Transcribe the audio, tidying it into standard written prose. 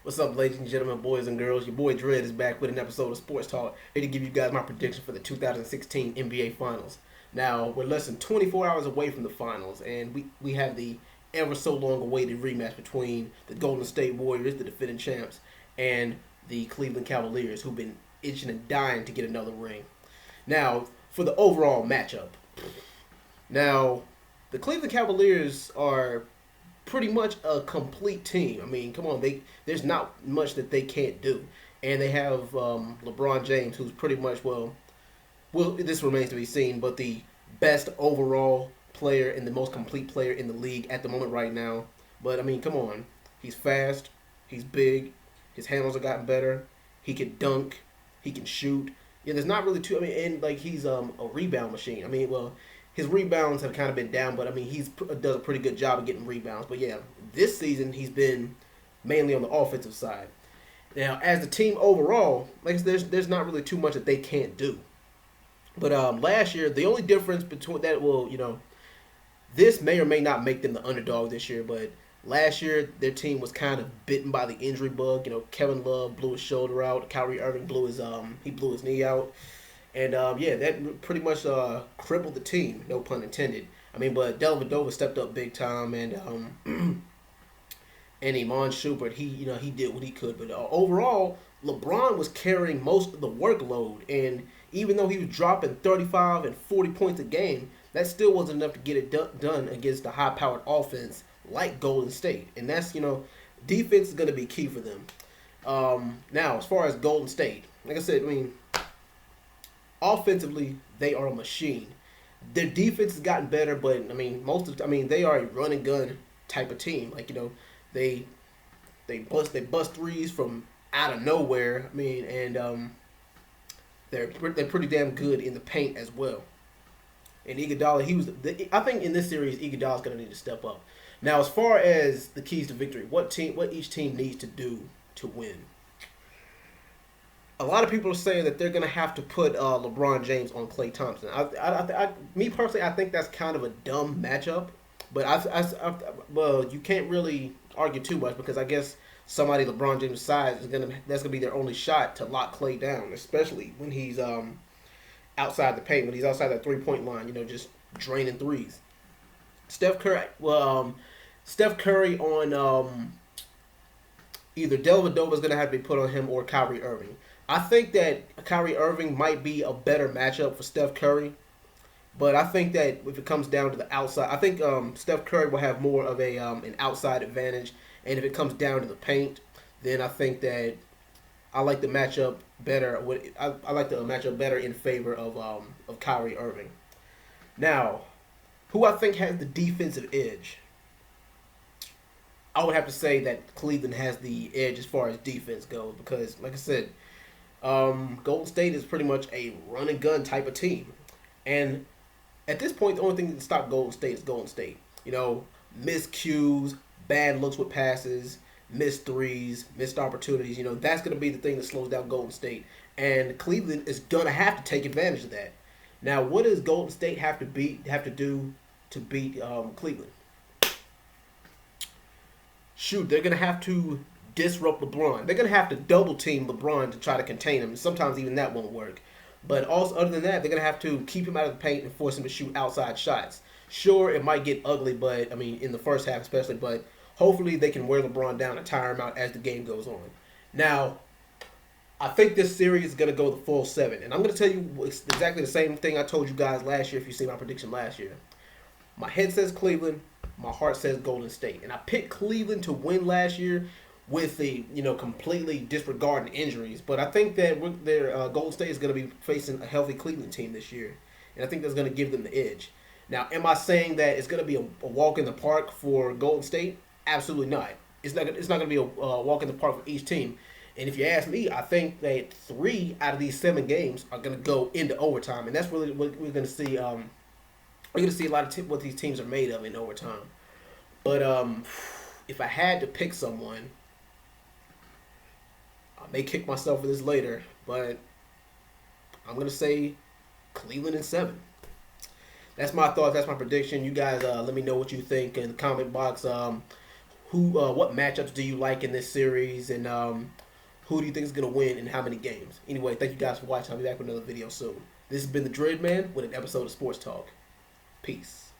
What's up, ladies and gentlemen, boys and girls? Your boy Dread is back with an episode of Sports Talk, here to give you guys my prediction for the 2016 NBA Finals. Now, we're less than 24 hours away from the finals, and we have the ever so long awaited rematch between the Golden State Warriors, the defending champs, and the Cleveland Cavaliers, who've been itching and dying to get another ring. Now, for the overall matchup. Now, the Cleveland Cavaliers are pretty much a complete team. I mean, come on, there's not much that they can't do, and they have LeBron James, who's pretty much this remains to be seen, but the best overall player and the most complete player in the league at the moment right now. But I mean, come on, he's fast, he's big, his handles have gotten better, he can dunk, he can shoot. Yeah, there's not really too. I mean, and like he's a rebound machine. I mean, well, his rebounds have kind of been down, but I mean, does a pretty good job of getting rebounds. But yeah, this season he's been mainly on the offensive side. Now, as the team overall, like there's not really too much that they can't do. But last year, the only difference between that, well, this may or may not make them the underdog this year. But last year, their team was kind of bitten by the injury bug. Kevin Love blew his shoulder out. Kyrie Irving blew his knee out. And yeah, that pretty much crippled the team, no pun intended. I mean, but Dellavedova stepped up big time, and and Iman Shumpert, he did what he could. But overall, LeBron was carrying most of the workload, and even though he was dropping 35 and 40 points a game, that still wasn't enough to get it done against a high-powered offense like Golden State. And that's defense is going to be key for them. Now, as far as Golden State, like I said, I mean, offensively, they are a machine. Their defense has gotten better, but I mean, they are a run and gun type of team. Like they bust threes from out of nowhere. I mean, and they're pretty damn good in the paint as well. And Iguodala, I think in this series, Iguodala's going to need to step up. Now, as far as the keys to victory, what each team needs to do to win. A lot of people are saying that they're going to have to put LeBron James on Klay Thompson. Me personally, I think that's kind of a dumb matchup. But well, you can't really argue too much because I guess somebody LeBron James' size that's gonna be their only shot to lock Klay down, especially when he's outside the paint, when he's outside that 3-point line, just draining threes. Steph Curry on either Dellavedova is going to have to be put on him or Kyrie Irving. I think that Kyrie Irving might be a better matchup for Steph Curry, but I think that if it comes down to the outside, I think Steph Curry will have more of an outside advantage, and if it comes down to the paint, then I think that I like the matchup better. I like the matchup better in favor of Kyrie Irving. Now, who I think has the defensive edge? I would have to say that Cleveland has the edge as far as defense goes because, like I said, Golden State is pretty much a run and gun type of team, and at this point, the only thing that can stop Golden State is Golden State. Missed cues, bad looks with passes, missed threes, missed opportunities. That's going to be the thing that slows down Golden State, and Cleveland is going to have to take advantage of that. Now, what does Golden State have to do to beat Cleveland? Shoot, they're going to have to disrupt LeBron. They're going to have to double team LeBron to try to contain him. Sometimes even that won't work. But also, other than that, they're going to have to keep him out of the paint and force him to shoot outside shots. Sure, it might get ugly, but I mean, in the first half especially, but hopefully they can wear LeBron down and tire him out as the game goes on. Now, I think this series is going to go the full 7. And I'm going to tell you exactly the same thing I told you guys last year if you see my prediction last year. My head says Cleveland. My heart says Golden State. And I picked Cleveland to win last year with the, completely disregarding injuries. But I think that their Golden State is going to be facing a healthy Cleveland team this year. And I think that's going to give them the edge. Now, am I saying that it's going to be a walk in the park for Golden State? Absolutely not. It's not going to be a walk in the park for each team. And if you ask me, I think that 3 out of these 7 games are going to go into overtime. And that's really what we're going to see. We're going to see a lot of what these teams are made of in overtime. But if I had to pick someone, I may kick myself for this later, but I'm going to say Cleveland in 7. That's my thoughts. That's my prediction. You guys let me know what you think in the comment box. what matchups do you like in this series, and who do you think is gonna win and how many games? Anyway, thank you guys for watching. I'll be back with another video soon. This has been the Dread Man with an episode of Sports Talk. Peace.